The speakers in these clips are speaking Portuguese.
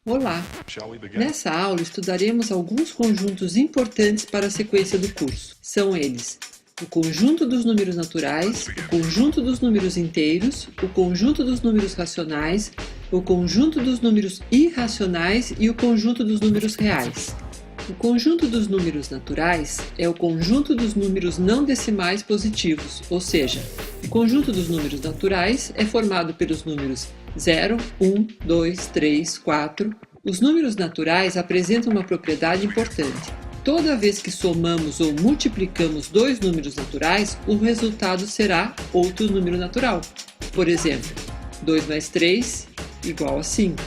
Olá! Nessa aula estudaremos alguns conjuntos importantes para a sequência do curso. São eles: o conjunto dos números naturais, o conjunto dos números inteiros, o conjunto dos números racionais, o conjunto dos números irracionais e o conjunto dos números reais. O conjunto dos números naturais é o conjunto dos números não decimais positivos, ou seja, o conjunto dos números naturais é formado pelos números 0, 1, 2, 3, 4. Os números naturais apresentam uma propriedade importante. Toda vez que somamos ou multiplicamos dois números naturais, o resultado será outro número natural. Por exemplo, 2 mais 3 igual a 5.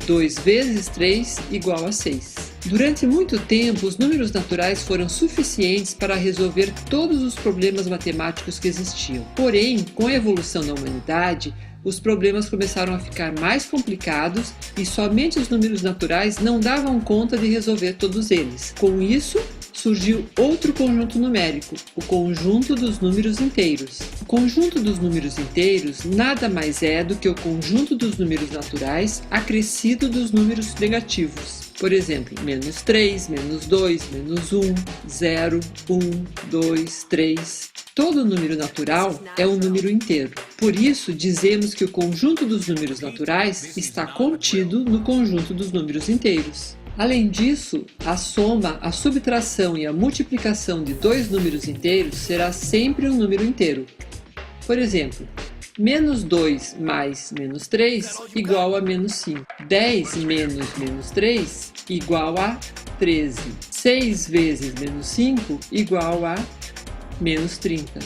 2 vezes 3 igual a 6. Durante muito tempo, os números naturais foram suficientes para resolver todos os problemas matemáticos que existiam. Porém, com a evolução da humanidade, os problemas começaram a ficar mais complicados e somente os números naturais não davam conta de resolver todos eles. Com isso, surgiu outro conjunto numérico, o conjunto dos números inteiros. O conjunto dos números inteiros nada mais é do que o conjunto dos números naturais acrescido dos números negativos. Por exemplo, menos 3, menos 2, menos 1, 0, 1, 2, 3. Todo número natural é um número inteiro. Por isso, dizemos que o conjunto dos números naturais está contido no conjunto dos números inteiros. Além disso, a soma, a subtração e a multiplicação de dois números inteiros será sempre um número inteiro. Por exemplo, menos 2 mais menos 3 igual a menos 5. 10 menos menos 3 igual a 13. 6 vezes menos 5 igual a menos 30.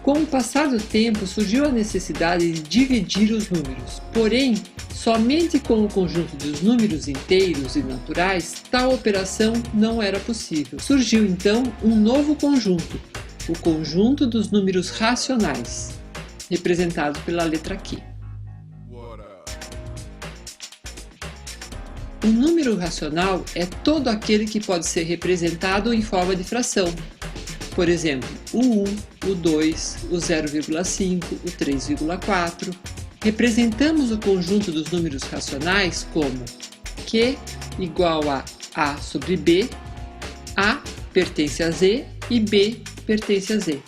Com o passar do tempo, surgiu a necessidade de dividir os números. Porém, somente com o conjunto dos números inteiros e naturais, tal operação não era possível. Surgiu então um novo conjunto, o conjunto dos números racionais, representado pela letra Q. Um número racional é todo aquele que pode ser representado em forma de fração. Por exemplo, o 1, o 2, o 0,5, o 3,4. Representamos o conjunto dos números racionais como Q igual a sobre B, A pertence a Z e B pertence a Z.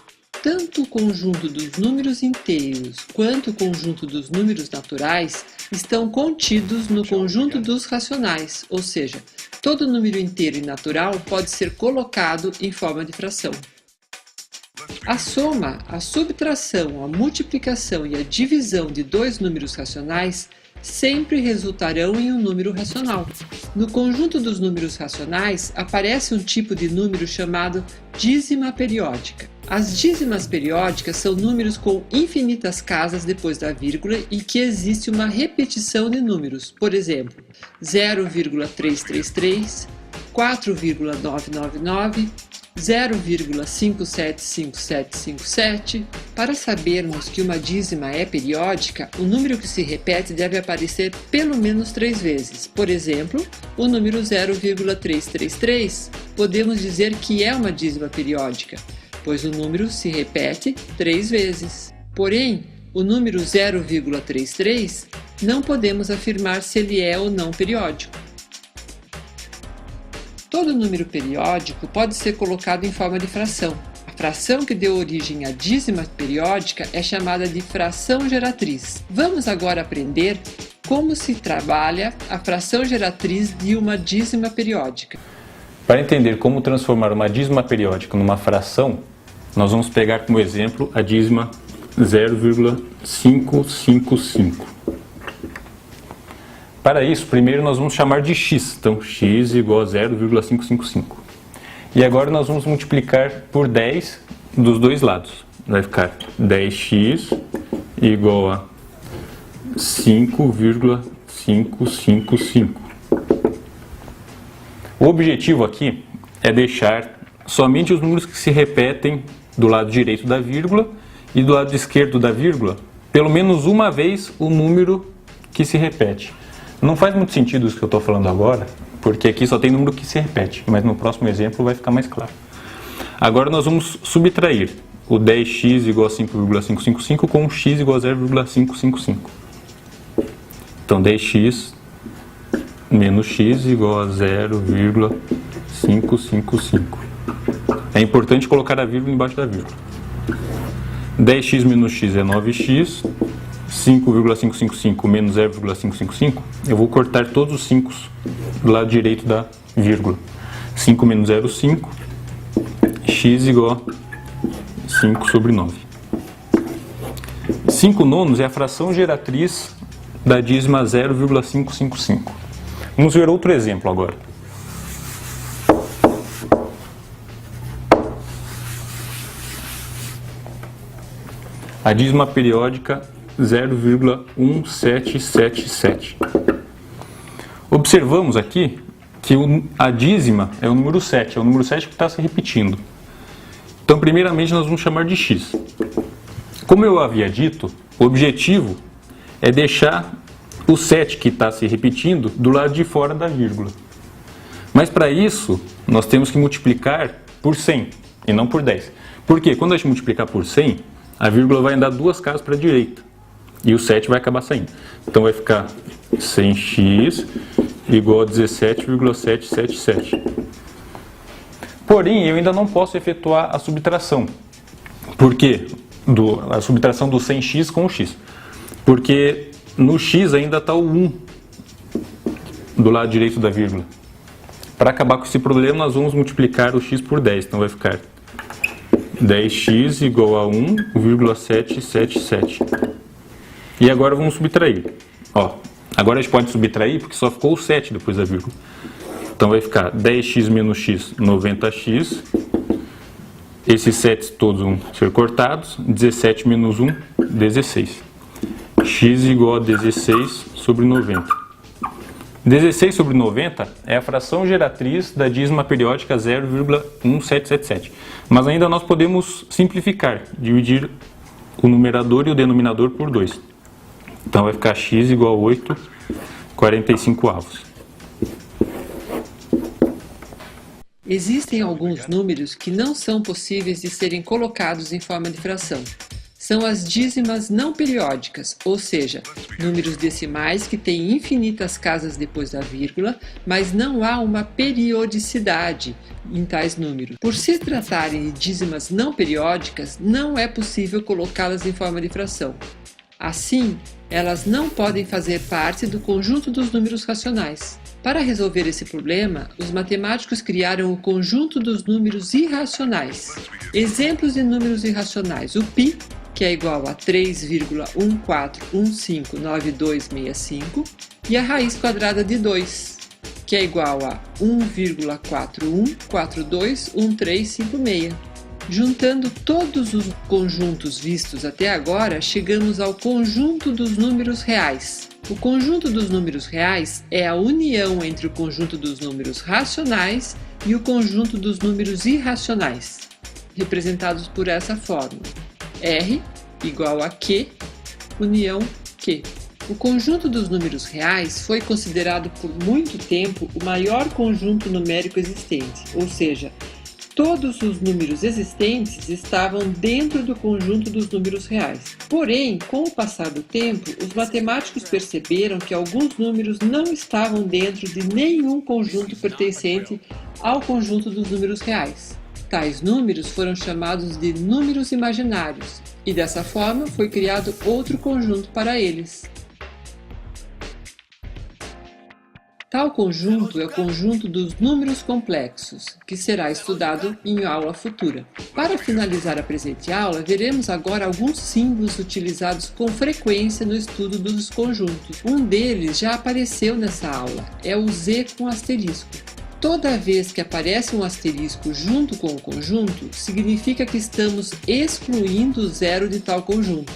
Tanto o conjunto dos números inteiros quanto o conjunto dos números naturais estão contidos no conjunto dos racionais, ou seja, todo número inteiro e natural pode ser colocado em forma de fração. A soma, a subtração, a multiplicação e a divisão de dois números racionais sempre resultarão em um número racional. No conjunto dos números racionais aparece um tipo de número chamado dízima periódica. As dízimas periódicas são números com infinitas casas depois da vírgula e que existe uma repetição de números, por exemplo, 0,333, 4,999, 0,575757. Para sabermos que uma dízima é periódica, o número que se repete deve aparecer pelo menos 3 vezes. Por exemplo, o número 0,333 podemos dizer que é uma dízima periódica, pois o número se repete 3 vezes. Porém, o número 0,33 não podemos afirmar se ele é ou não periódico. Todo número periódico pode ser colocado em forma de fração. A fração que deu origem à dízima periódica é chamada de fração geratriz. Vamos agora aprender como se trabalha a fração geratriz de uma dízima periódica. Para entender como transformar uma dízima periódica numa fração, nós vamos pegar como exemplo a dízima 0,555. Para isso, primeiro nós vamos chamar de x, então x igual a 0,555. E agora nós vamos multiplicar por 10 dos dois lados. Vai ficar 10x igual a 5,555. O objetivo aqui é deixar somente os números que se repetem do lado direito da vírgula e do lado esquerdo da vírgula, pelo menos uma vez o número que se repete. Não faz muito sentido isso que eu estou falando agora, porque aqui só tem número que se repete, mas no próximo exemplo vai ficar mais claro. Agora nós vamos subtrair o 10x igual a 5,555 com o x igual a 0,555. Então 10x menos x igual a 0,555. É importante colocar a vírgula embaixo da vírgula. 10x menos x é 9x. 5,555 menos 0,555, eu vou cortar todos os 5 do lado direito da vírgula. 5 menos 0, 5. X igual a 5 sobre 9. 5 nonos é a fração geratriz da dízima 0,555. Vamos ver outro exemplo agora. A dízima periódica 0,1777. Observamos aqui que a dízima é o número 7, é o número 7 que está se repetindo. Então, primeiramente, nós vamos chamar de x. Como eu havia dito, o objetivo é deixar o 7 que está se repetindo do lado de fora da vírgula. Mas para isso, nós temos que multiplicar por 100 e não por 10. Por quê? Quando a gente multiplicar por 100, a vírgula vai andar 2 casas para a direita. E o 7 vai acabar saindo. Então vai ficar 100x igual a 17,777. Porém, eu ainda não posso efetuar a subtração. Por quê? A subtração do 100x com o x. Porque no x ainda está o 1 do lado direito da vírgula. Para acabar com esse problema, nós vamos multiplicar o x por 10. Então vai ficar 10x igual a 1,777. E agora vamos subtrair. Ó, agora a gente pode subtrair porque só ficou o 7 depois da vírgula. Então vai ficar 10x menos x, 90x. Esses 7 todos vão ser cortados. 17 menos 1, 16. X igual a 16 sobre 90. 16 sobre 90 é a fração geratriz da dízima periódica 0,1777. Mas ainda nós podemos simplificar, dividir o numerador e o denominador por 2. Então vai ficar x igual a 8,45. Existem alguns números que não são possíveis de serem colocados em forma de fração. São as dízimas não periódicas, ou seja, números decimais que têm infinitas casas depois da vírgula, mas não há uma periodicidade em tais números. Por se tratarem de dízimas não periódicas, não é possível colocá-las em forma de fração. Assim, elas não podem fazer parte do conjunto dos números racionais. Para resolver esse problema, os matemáticos criaram o conjunto dos números irracionais. Exemplos de números irracionais: o π, que é igual a 3,14159265, e a raiz quadrada de 2, que é igual a 1,41421356. Juntando todos os conjuntos vistos até agora, chegamos ao conjunto dos números reais. O conjunto dos números reais é a união entre o conjunto dos números racionais e o conjunto dos números irracionais, representados por essa fórmula: R igual a Q, união Q. O conjunto dos números reais foi considerado por muito tempo o maior conjunto numérico existente, ou seja, todos os números existentes estavam dentro do conjunto dos números reais. Porém, com o passar do tempo, os matemáticos perceberam que alguns números não estavam dentro de nenhum conjunto pertencente ao conjunto dos números reais. Tais números foram chamados de números imaginários, e dessa forma foi criado outro conjunto para eles. Tal conjunto é o conjunto dos números complexos, que será estudado em aula futura. Para finalizar a presente aula, veremos agora alguns símbolos utilizados com frequência no estudo dos conjuntos. Um deles já apareceu nessa aula, é o Z com asterisco. Toda vez que aparece um asterisco junto com o conjunto, significa que estamos excluindo o zero de tal conjunto.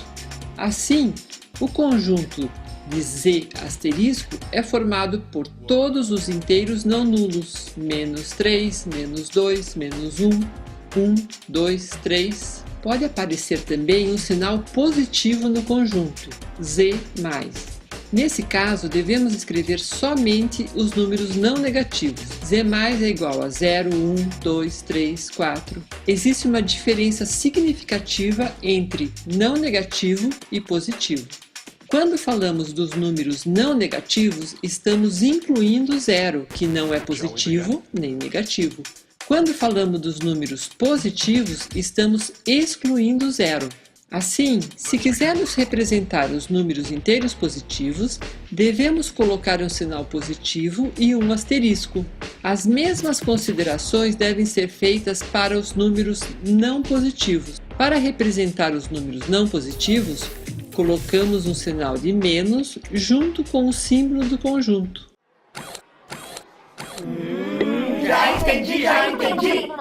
Assim, o conjunto de Z asterisco é formado por todos os inteiros não nulos, menos 3, menos 2, menos 1, 1, 2, 3. Pode aparecer também um sinal positivo no conjunto, Z+. Nesse caso, devemos escrever somente os números não negativos. Z mais é igual a 0, 1, 2, 3, 4. Existe uma diferença significativa entre não negativo e positivo. Quando falamos dos números não negativos, estamos incluindo zero, que não é positivo nem negativo. Quando falamos dos números positivos, estamos excluindo zero. Assim, se quisermos representar os números inteiros positivos, devemos colocar um sinal positivo e um asterisco. As mesmas considerações devem ser feitas para os números não positivos. Para representar os números não positivos, colocamos um sinal de menos junto com o símbolo do conjunto. Já entendi!